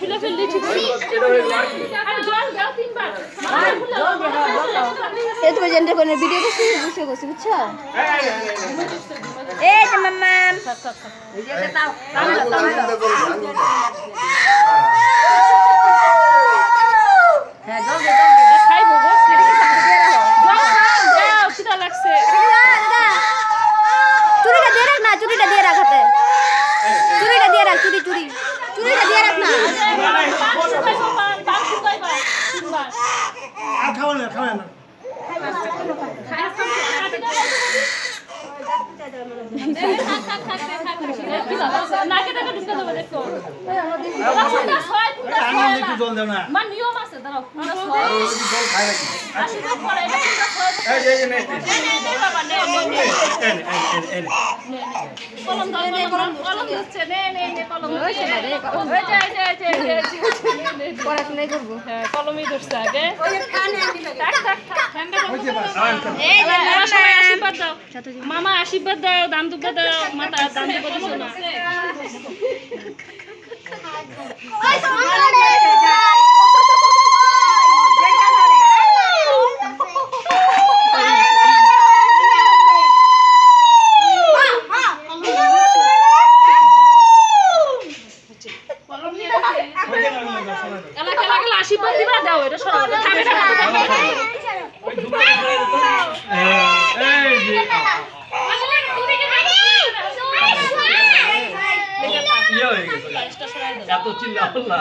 ছিলে ফেললি ঠিক আছে আরে জল দাও তিনবার এই তো জেন্ডার কোন ভিডিও করছি বুঝছো বুঝছো এই যে মাম্মা এই যে দাও হ্যাঁ জল দে খাইবো গো জল দাও খিদা লাগছে চুরিটা দিয়ে রাখ না চুরিটা দিয়ে রাখ হাতে চুরিটা দিয়ে রাখ চুরিটা দিয়ে রাখ না খাওয়া না নাকে টাকা ঢুকে দেবো দেখো একটু জল দাও না মান নিয়ম আছে দাঁড়াও জল খায় নাকি আশীর্বাদ করে এটা ঠিক আছে নে বাবা নে কলম দাও কলম দিচ্ছে নে কলম দিচ্ছে ওই যে পড়াশোনাই করব হ্যাঁ কলমই ধরছে আগে ওই কানে আনি থাক ঠান্ডা হইছে বাস এই যে সবাই আশীর্বাদ দাও মামা আশীর্বাদ দাও দান দুব্বা দাও মাতা দান দুব্বা দিছো না ওই সামনে এলাকা আশীর্বাদ দিবা দাও এটা সরো থামে ওই ধুপে এই যে ইয়ে হয়ে গেছে এত চিল্লা হল্লা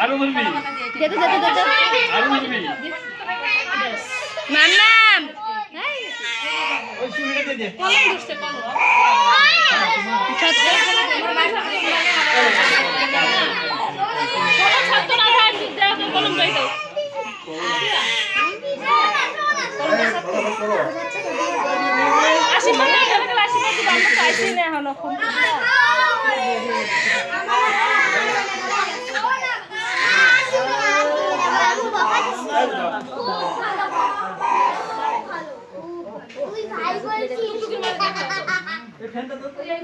আরো বলবি দে আরো বলবি মাম্মাম ওই চুড়িটা দে কলম ধরছে কলম ছাত্র না ভাই দাও কলম দাও আশীর্বাদ দাও এলাকা আশীর্বাদ দিবা আমরা চাইছি না এখনো এই ফ্যানটা তো এই